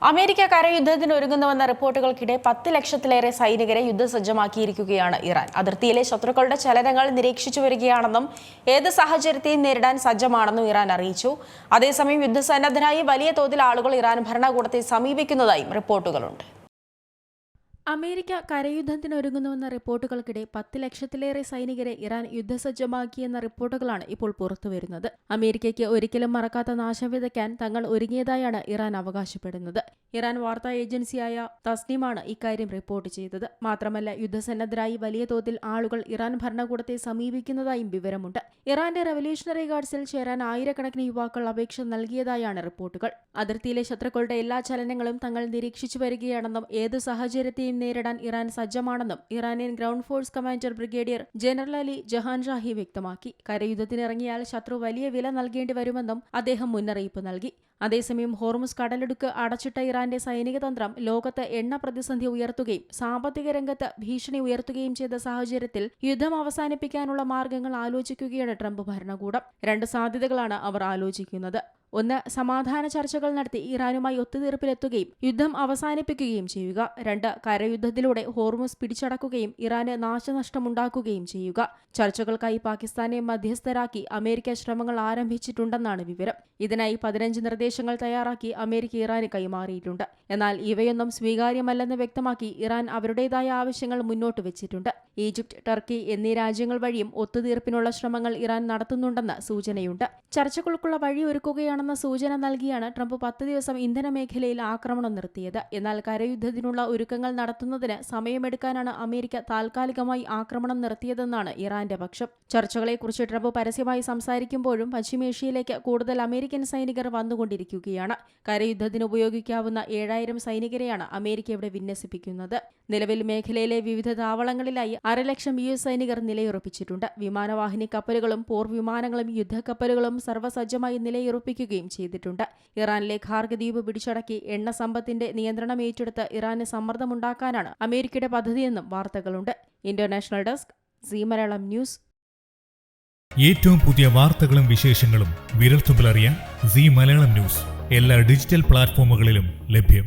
America കരയുദ്ധത്തിന് ഒരുങ്ങുന്നുവെന്ന റിപ്പോർട്ടുകൾക്കിടെ 10 ലക്ഷത്തിലേറെ സൈനികരെ യുദ്ധസജ്ജമാക്കിയിരിക്കുകയാണ് Iran. അതിർത്തിയിലെ ശത്രുക്കളുടെ ചലനങ്ങൾ നിരീക്ഷിച്ചു വരികയാണെന്നും ഏത് സാഹചര്യത്തെയും നേരിടാൻ സജ്ജമാണെന്നും ഇറാൻ അറിയിച്ചു. അതേസമയം യുദ്ധസന്നദ്ധരായി വലിയ തോതിൽ ആളുകൾ ഇറാൻ ഭരണകൂടത്തെ സമീപിക്കുന്നതായും റിപ്പോർട്ടുകളുണ്ട്. അമേരിക്ക കരയുദ്ധത്തിന് ഒരുങ്ങുന്നുവെന്ന റിപ്പോർട്ടുകൾക്കിടെ 10 ലക്ഷത്തിലേറെ സൈനികരെ ഇറാൻ യുദ്ധസജ്ജമാക്കിയെന്ന റിപ്പോർട്ടുകളാണ് ഇപ്പോൾ പുറത്തുവരുന്നത്. അമേരിക്കയ്ക്ക് ഒരിക്കലും മറക്കാത്ത നാശം വിതയ്ക്കാൻ തങ്ങൾ ഒരുങ്ങിയതായാണ് ഇറാൻ അവകാശപ്പെടുന്നത്. ഇറാൻ വാർത്താ ഏജൻസിയായ തസ്നീമാണ് ഇക്കാര്യം റിപ്പോർട്ട് ചെയ്തത്. മാത്രമല്ല, യുദ്ധസന്നദ്ധരായി വലിയ തോതിൽ ആളുകൾ ഇറാൻ ഭരണകൂടത്തെ സമീപിക്കുന്നതായും വിവരമുണ്ട്. ഇറാന്റെ റവല്യൂഷണറി ഗാർഡ്സിൽ ചേരാൻ ആയിരക്കണക്കിന് യുവാക്കൾ അപേക്ഷ നൽകിയതായാണ് റിപ്പോർട്ടുകൾ. അതിർത്തിയിലെ ശത്രുക്കളുടെ എല്ലാ ചലനങ്ങളും തങ്ങൾ നിരീക്ഷിച്ചു വരികയാണെന്നും ഏത് സാഹചര്യത്തെയും നേരിടാൻ ഇറാൻ സജ്ജമാണെന്നും Iranian ground force commander brigadier general Ali Jahanshahi വ്യക്തമാക്കി. കരയുദ്ധത്തിനിറങ്ങിയാൽ ശത്രു വലിയ വില നൽകേണ്ടി വരുമെന്നും അദ്ദേഹം മുന്നറിയിപ്പ് നൽകി. അതേസമയം ഹോർമുസ് കടലിടുക്ക് അടച്ചിട്ട ഇറാന്റെ സൈനിക തന്ത്രം ലോകത്ത് എണ്ണ പ്രതിസന്ധി ഉയർത്തുകയും സാമ്പത്തിക രംഗത്ത് ഭീഷണി ഉയർത്തുകയും ചെയ്ത സാഹചര്യത്തിൽ യുദ്ധം അവസാനിപ്പിക്കാനുള്ള മാർഗങ്ങൾ ആലോചിക്കുകയാണ് ട്രംപ് ഭരണകൂടം. 2 സാധ്യതകളാണ് അവർ ആലോചിക്കുന്നത്. 1. സമാധാന ചർച്ചകൾ നടത്തി ഇറാനുമായി ഒത്തുതീർപ്പിലെത്തുകയും യുദ്ധം അവസാനിപ്പിക്കുകയും ചെയ്യുക. 2. കരയുദ്ധത്തിലൂടെ ഹോർമുസ് പിടിച്ചടക്കുകയും ഇറാന് നാശനഷ്ടമുണ്ടാക്കുകയും ചെയ്യുക. ചർച്ചകൾക്കായി പാകിസ്ഥാനെ മധ്യസ്ഥരാക്കി അമേരിക്ക ശ്രമങ്ങൾ ആരംഭിച്ചിട്ടുണ്ടെന്നാണ് വിവരം. ഇതിനായി 15 നിർദ്ദേശങ്ങൾ തയ്യാറാക്കി അമേരിക്ക ഇറാന് കൈമാറിയിട്ടുണ്ട്. എന്നാൽ ഇവയൊന്നും സ്വീകാര്യമല്ലെന്ന് വ്യക്തമാക്കി ഇറാൻ അവരുടേതായ ആവശ്യങ്ങൾ മുന്നോട്ട് വെച്ചിട്ടുണ്ട്. ഈജിപ്ത്, ടർക്കി എന്നീ രാജ്യങ്ങൾ വഴിയും ഒത്തുതീർപ്പിനുള്ള ശ്രമങ്ങൾ ഇറാൻ നടത്തുന്നുണ്ടെന്ന് സൂചനയുണ്ട്. ചർച്ചകൾക്കുള്ള വഴിയൊരുക്കുകയാണെന്ന സൂചന നൽകിയാണ് ട്രംപ് 10 ദിവസം ഇന്ധന മേഖലയിൽ ആക്രമണം നിർത്തിയത്. എന്നാൽ കരയുദ്ധത്തിനുള്ള ഒരുക്കങ്ങൾ നടത്തുന്നതിന് സമയമെടുക്കാനാണ് അമേരിക്ക താൽക്കാലികമായി ആക്രമണം നിർത്തിയതെന്നാണ് ഇറാന്റെ പക്ഷം. ചർച്ചകളെക്കുറിച്ച് ട്രംപ് പരസ്യമായി സംസാരിക്കുമ്പോഴും പശ്ചിമേഷ്യയിലേക്ക് കൂടുതൽ അമേരിക്കൻ സൈനികർ വന്നുകൊണ്ടിരിക്കുകയാണ്. കരയുദ്ധത്തിന് ഉപയോഗിക്കാവുന്ന 7000 സൈനികരെയാണ് അമേരിക്ക ഇവിടെ വിന്യസിപ്പിക്കുന്നത്. നിലവിൽ മേഖലയിലെ വിവിധ താവളങ്ങളിലായി 1,00,000 US സൈനികർ നിലയുറപ്പിച്ചിട്ടുണ്ട്. വിമാനവാഹിനി കപ്പലുകളും പോർവിമാനങ്ങളും യുദ്ധക്കപ്പലുകളും സർവ്വസജ്ജമായി നിലയുറപ്പിക്കുകയും ചെയ്തിട്ടുണ്ട്. ഇറാനിലെ ഖാർഗ് ദ്വീപ് പിടിച്ചടക്കി എണ്ണ സമ്പത്തിന്റെ നിയന്ത്രണം ഏറ്റെടുത്ത് ഇറാന് സമ്മർദ്ദമുണ്ടാക്കാനാണ് അമേരിക്കയുടെ പദ്ധതിയെന്നും വാർത്തകളുണ്ട്. International desk, Zee Malayalam news. ഏറ്റവും പുതിയ വാർത്തകളും വിശേഷങ്ങളും വിരൽത്തുമ്പിലറിയാൻ സീ മലയാളം ന്യൂസ് എല്ലാ ഡിജിറ്റൽ പ്ലാറ്റ്ഫോമുകളിലും ലഭ്യം.